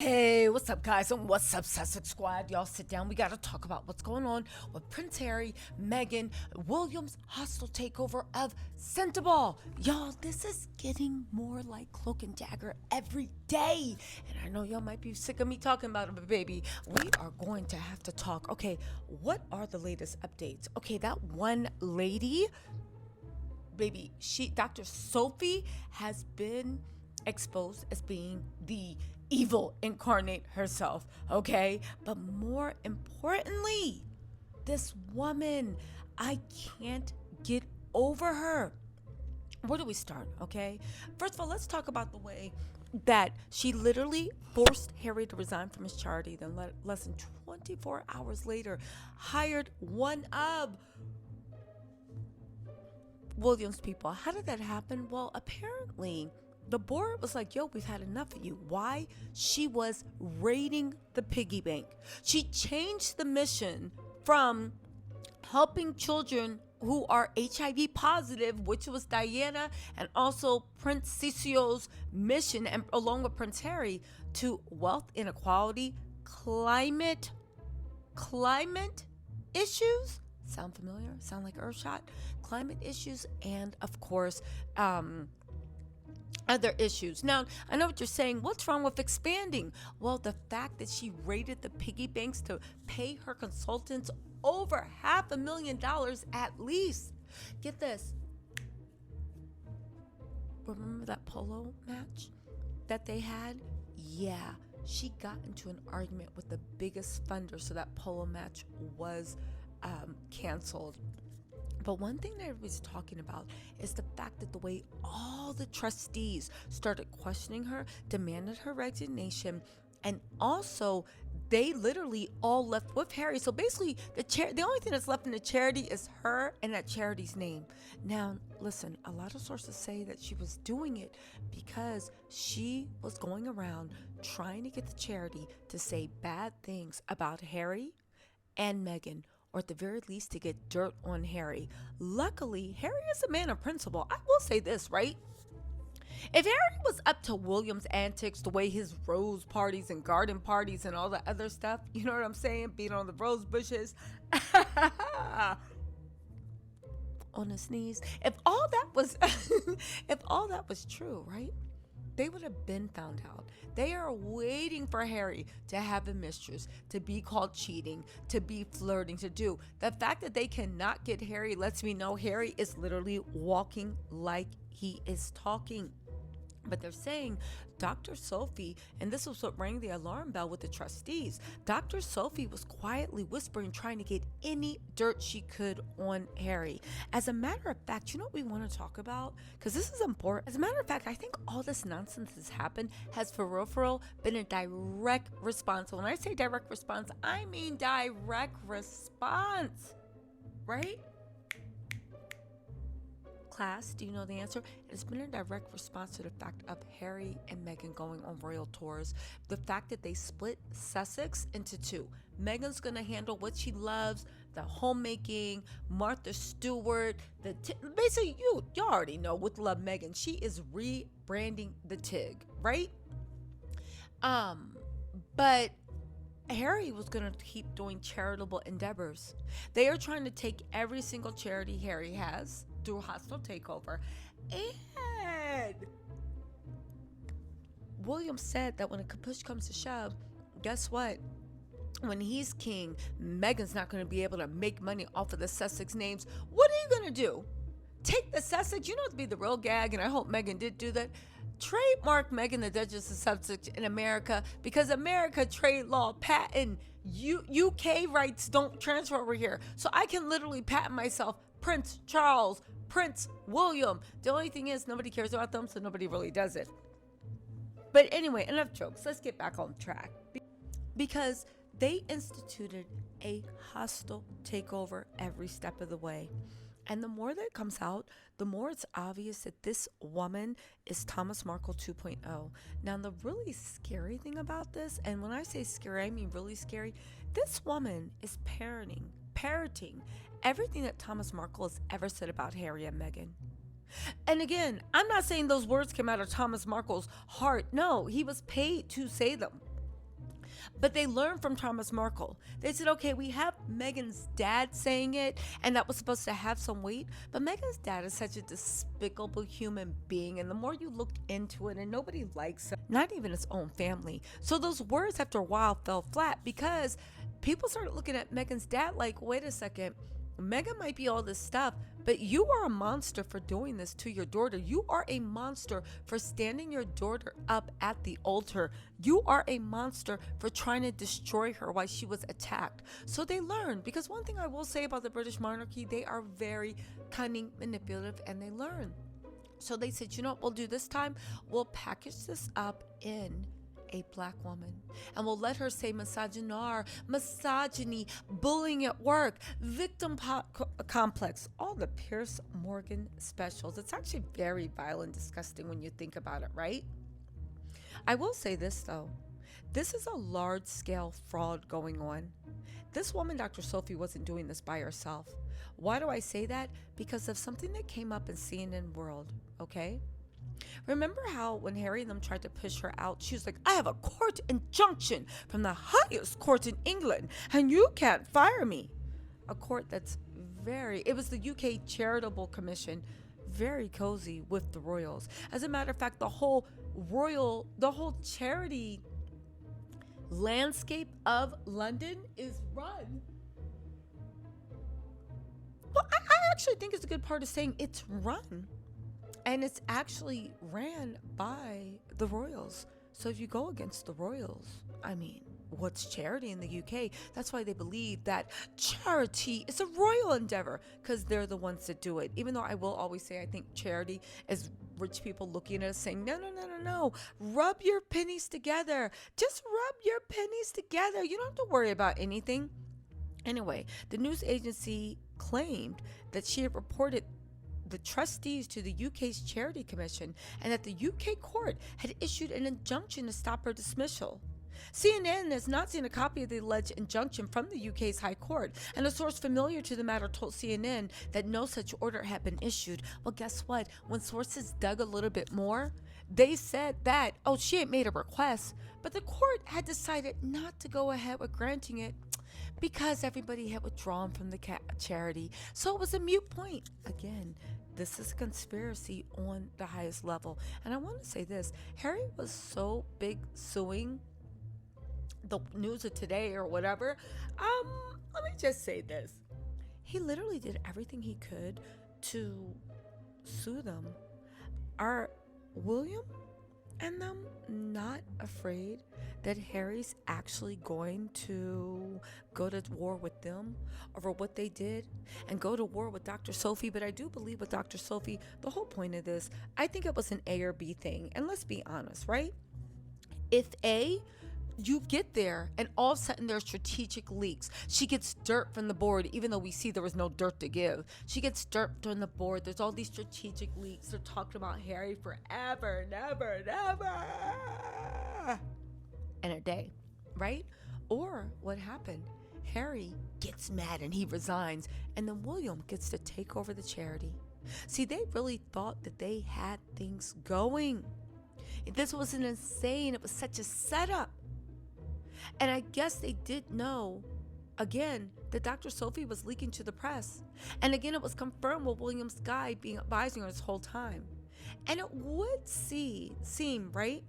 Hey, what's up, guys? And what's up, Sussex Squad? Y'all sit down. We got to talk about what's going on with Prince Harry, Meghan, William's hostile takeover of Scentable. Y'all, this is getting more like Cloak and Dagger every day. And I know y'all might be sick of me talking about it, but baby, we are going to have to talk. Okay, what are the latest updates? Okay, that one lady, baby, Dr. Sophie has been exposed as being the evil incarnate herself, okay? But more importantly, this woman, I can't get over her. Where do we start, okay? First of all, let's talk about the way that she literally forced Harry to resign from his charity, then less than 24 hours later hired one of Williams people. How did that happen? Well, apparently the board was like, yo, we've had enough of you. Why? She was raiding the piggy bank. She changed the mission from helping children who are HIV positive, which was Diana and also Prince Cecil's mission, and along with Prince Harry, to wealth inequality, climate issues. Sound familiar? Sound like Earthshot? Climate issues, and of course, other issues. Now, I know what you're saying. What's wrong with expanding? Well, the fact that she raided the piggy banks to pay her consultants over $500,000 at least. Get this. Remember that polo match that they had? Yeah. She got into an argument with the biggest funder, so that polo match was canceled. But one thing that everybody's talking about is the fact that the way all the trustees started questioning her, demanded her resignation, and also they literally all left with Harry. So basically, the only thing that's left in the charity is her and that charity's name. Now, listen, a lot of sources say that she was doing it because she was going around trying to get the charity to say bad things about Harry and Meghan, or at the very least to get dirt on Harry. Luckily, Harry is a man of principle. I will say this, right? If Harry was up to William's antics, the way his rose parties and garden parties and all the other stuff, you know what I'm saying? Being on the rose bushes, on his knees. If all that was if all that was true, right? They would have been found out. They are waiting for Harry to have a mistress, to be called cheating, to be flirting, to do. The fact that they cannot get Harry lets me know Harry is literally walking like he is talking. But they're saying Dr. Sophie, and this was what rang the alarm bell with the trustees, Dr. Sophie was quietly whispering, trying to get any dirt she could on Harry. As a matter of fact, you know what we want to talk about? Because this is important. As a matter of fact, I think all this nonsense that's happened has for real been a direct response. When I say direct response, I mean direct response, right? Class, do you know the answer? It's been a direct response to the fact of Harry and Meghan going on royal tours. The fact that they split Sussex into two. Meghan's gonna handle what she loves, the homemaking, Martha Stewart, basically you already know with Love Meghan. She is rebranding the Tig, right? But Harry was going to keep doing charitable endeavors. They are trying to take every single charity Harry has through hostile takeover. And William said that when a push comes to shove, guess what? When he's king, Meghan's not going to be able to make money off of the Sussex names. What are you going to do? Take the Sussex? You know, it'd be the real gag, and I hope Meghan did do that. Trademark Meghan the Duchess of Sussex in America, because America trade law patent UK rights don't transfer over here. So I can literally patent myself Prince Charles, Prince William. The only thing is nobody cares about them, so nobody really does it. But anyway, enough jokes. Let's get back on track. Because they instituted a hostile takeover every step of the way. And the more that comes out, the more it's obvious that this woman is Thomas Markle 2.0. Now, the really scary thing about this, and when I say scary, I mean really scary, this woman is parroting everything that Thomas Markle has ever said about Harry and Meghan. And again, I'm not saying those words came out of Thomas Markle's heart. No, he was paid to say them. But they learned from Thomas Markle. They said, okay, we have Meghan's dad saying it, and that was supposed to have some weight. But Meghan's dad is such a despicable human being. And the more you look into it, and nobody likes him, not even his own family. So those words after a while fell flat because people started looking at Meghan's dad like, wait a second, Meghan might be all this stuff, but you are a monster for doing this to your daughter. You are a monster for standing your daughter up at the altar. You are a monster for trying to destroy her while she was attacked. So they learned, because one thing I will say about the British monarchy, they are very cunning, manipulative, and they learn. So they said, you know what we'll do this time? We'll package this up in a black woman, and we'll let her say misogyny, bullying at work, complex, all the Pierce Morgan specials. It's actually very vile and disgusting when you think about it, right? I will say this though, this is a large scale fraud going on. This woman, Dr. Sophie, wasn't doing this by herself. Why do I say that? Because of something that came up in CNN World, okay? Remember how when Harry and them tried to push her out, she was like, I have a court injunction from the highest court in England, and you can't fire me. A court that's it was the UK Charitable Commission, very cozy with the royals. As a matter of fact, the whole charity landscape of London is run. Well, I actually think it's a good part of saying it's run. And it's actually ran by the royals. So if you go against the royals, I mean, what's charity in the UK? That's why they believe that charity is a royal endeavor, because they're the ones that do it. Even though I will always say I think charity is rich people looking at us saying, no. Rub your pennies together. Just rub your pennies together. You don't have to worry about anything. Anyway, the news agency claimed that she had reported the trustees to the UK's Charity Commission, and that the UK court had issued an injunction to stop her dismissal. CNN has not seen a copy of the alleged injunction from the UK's High Court, and a source familiar to the matter told CNN that no such order had been issued. Well, guess what? When sources dug a little bit more, they said that, she had made a request, but the court had decided not to go ahead with granting it because everybody had withdrawn from the charity. So it was a moot point. Again, this is a conspiracy on the highest level. And I want to say this, Harry was so big suing the News of Today or whatever. Let me just say this. He literally did everything he could to sue them. Are William and them not afraid that Harry's actually going to go to war with them over what they did and go to war with Dr. Sophie? But I do believe with Dr. Sophie, the whole point of this, I think it was an A or B thing. And let's be honest, right? If A, you get there and all of a sudden there's strategic leaks. She gets dirt from the board, even though we see there was no dirt to give. She gets dirt from the board. There's all these strategic leaks. They're talking about Harry forever, never. And a day, right? Or what happened? Harry gets mad and he resigns, and then William gets to take over the charity. See, they really thought that they had things going. This was an insane, it was such a setup. And I guess they did know, again, that Dr. Sophie was leaking to the press. And again, it was confirmed with William's guy being advising her this whole time. And it would seem, right?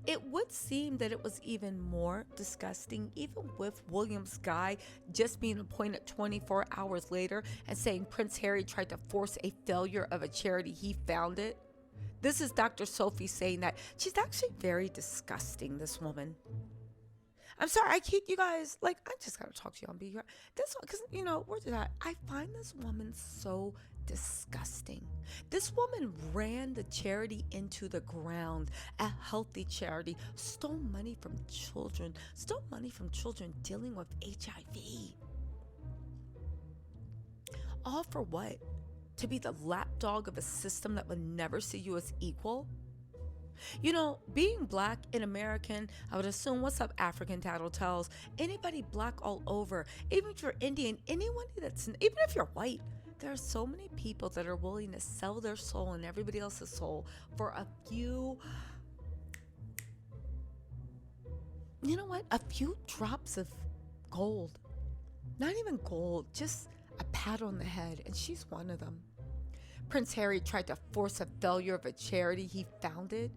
It would seem that it was even more disgusting, even with William's guy just being appointed 24 hours later and saying Prince Harry tried to force a failure of a charity he founded. This is Dr. Sophie saying that. She's actually very disgusting, this woman. I'm sorry, I keep you guys, I just gotta talk to you on being here. This one, because, where's it at? I find this woman so disgusting. This woman ran the charity into the ground, a healthy charity, stole money from children dealing with HIV. All for what? To be the lapdog of a system that would never see you as equal? Being black and American, I would assume, what's up, African tattletales? Anybody black all over, even if you're Indian, even if you're white, there are so many people that are willing to sell their soul and everybody else's soul for a few you know what? A few drops of gold, not even gold, just a pat on the head, and she's one of them. Prince Harry tried to force a failure of a charity he founded.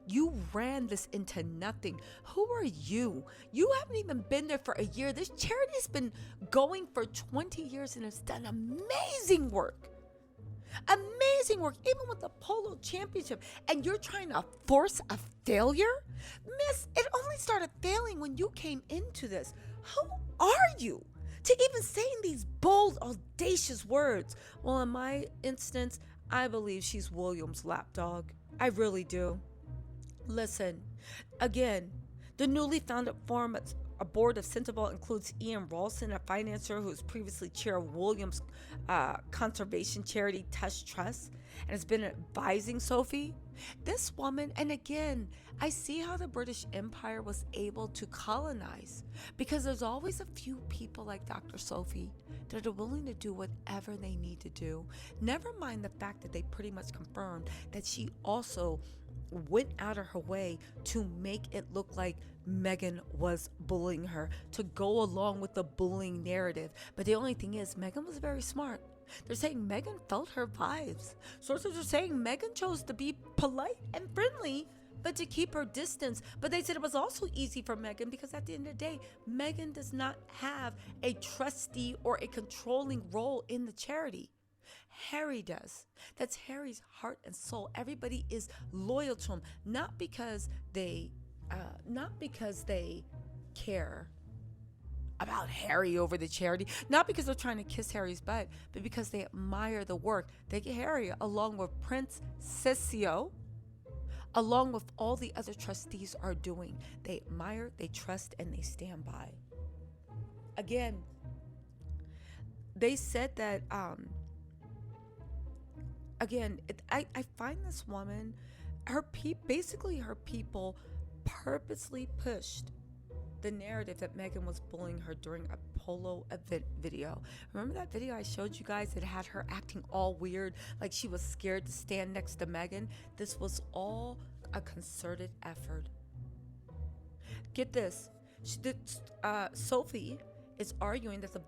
You ran this into nothing. Who are you? You haven't even been there for a year. This charity has been going for 20 years and has done amazing work. Amazing work, even with the polo championship. And you're trying to force a failure? Miss, it only started failing when you came into this. Who are you to even saying these bold, audacious words? Well, in my instance, I believe she's William's lapdog. I really do. Listen, again, the newly founded forum, a board of sensible, includes Ian Ralston, a financier who was previously chair of Williams' conservation charity Tush Trust and has been advising Sophie. This woman, and again, I see how the British Empire was able to colonize, because there's always a few people like Dr. Sophie that are willing to do whatever they need to do. Never mind the fact that they pretty much confirmed that she also went out of her way to make it look like Meghan was bullying her, to go along with the bullying narrative. But the only thing is, Meghan was very smart. They're saying Meghan felt her vibes. Sources are saying Meghan chose to be polite and friendly, but to keep her distance. But they said it was also easy for Meghan because at the end of the day, Meghan does not have a trustee or a controlling role in the charity. Harry does. That's Harry's heart and soul. Everybody is loyal to him, not because they care about Harry over the charity, not because they're trying to kiss Harry's butt, but because they admire the work that Harry, along with Prince Cecil, along with all the other trustees, are doing. They admire, they trust, and they stand by. Again, they said that I find this woman, her people purposely pushed the narrative that Meghan was bullying her during a polo event video. Remember that video I showed you guys that had her acting all weird, like she was scared to stand next to Meghan? This was all a concerted effort. Get this, Sophie is arguing that the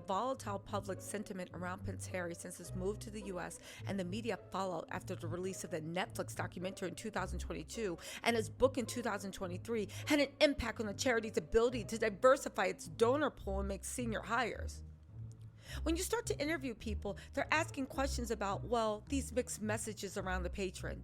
volatile public sentiment around Prince Harry since his move to the U.S. and the media fallout after the release of the Netflix documentary in 2022 and his book in 2023 had an impact on the charity's ability to diversify its donor pool and make senior hires. When you start to interview people, they're asking questions about, well, these mixed messages around the patron.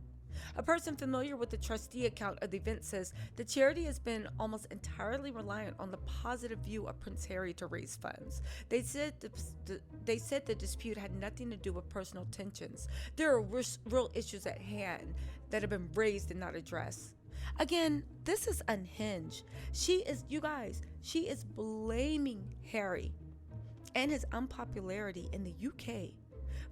A person familiar with the trustee account of the event says the charity has been almost entirely reliant on the positive view of Prince Harry to raise funds. They said the dispute had nothing to do with personal tensions. There are real issues at hand that have been raised and not addressed. Again, this is unhinged. She is blaming Harry and his unpopularity in the UK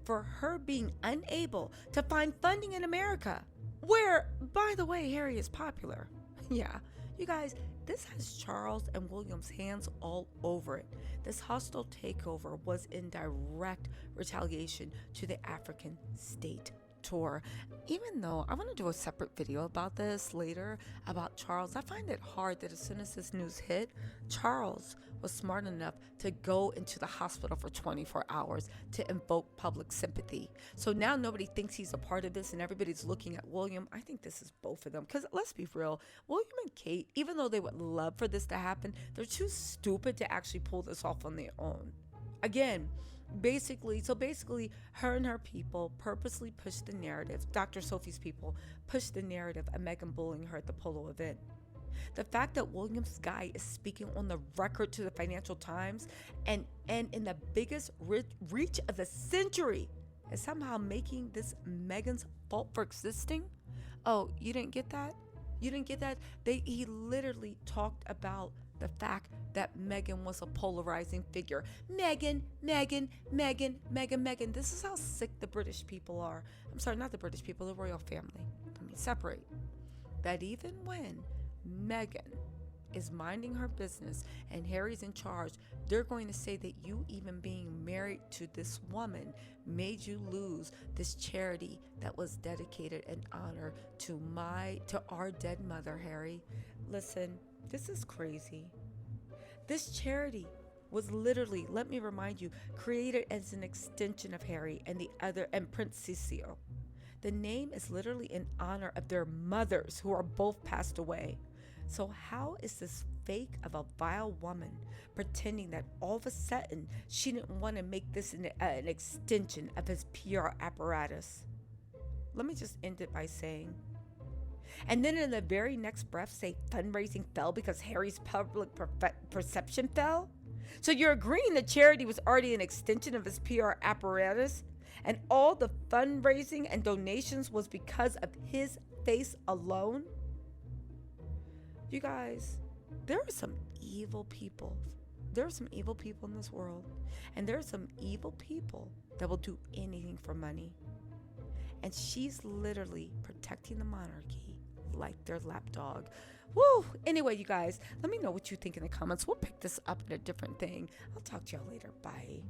for her being unable to find funding in America, where, by the way, Harry is popular. Yeah, you guys, this has Charles and William's hands all over it. This hostile takeover was in direct retaliation to the African state tour. Even though I want to do a separate video about this later, about Charles, I find it hard that as soon as this news hit, Charles was smart enough to go into the hospital for 24 hours to invoke public sympathy. So now nobody thinks he's a part of this and everybody's looking at William. I think this is both of them, because let's be real, William and Kate, even though they would love for this to happen, they're too stupid to actually pull this off on their own. Again, basically, her and her people purposely pushed the narrative, Dr. Sophie's people pushed the narrative of Meghan bullying her at the polo event. The fact that William's guy is speaking on the record to the Financial Times and in the biggest reach of the century is somehow making this Meghan's fault for existing. Oh, you didn't get that? You didn't get that? He literally talked about the fact that Meghan was a polarizing figure. Meghan. This is how sick the British people are. I'm sorry, not the British people, the royal family. Let me separate. That even when Meghan is minding her business and Harry's in charge, they're going to say that you even being married to this woman made you lose this charity that was dedicated in honor to our dead mother, Harry. Listen, this is crazy. This charity was literally, let me remind you, created as an extension of Harry and Prince Cecil. The name is literally in honor of their mothers who are both passed away. So how is this fake of a vile woman pretending that all of a sudden she didn't want to make this an extension of his PR apparatus? Let me just end it by saying, and then in the very next breath say fundraising fell because Harry's public perception fell? So you're agreeing that charity was already an extension of his PR apparatus, and all the fundraising and donations was because of his face alone? You guys, there are some evil people. There are some evil people in this world, and there are some evil people that will do anything for money. And she's literally protecting the monarchy like their lapdog. Woo! Anyway, you guys, let me know what you think in the comments. We'll pick this up in a different thing. I'll talk to y'all later. Bye.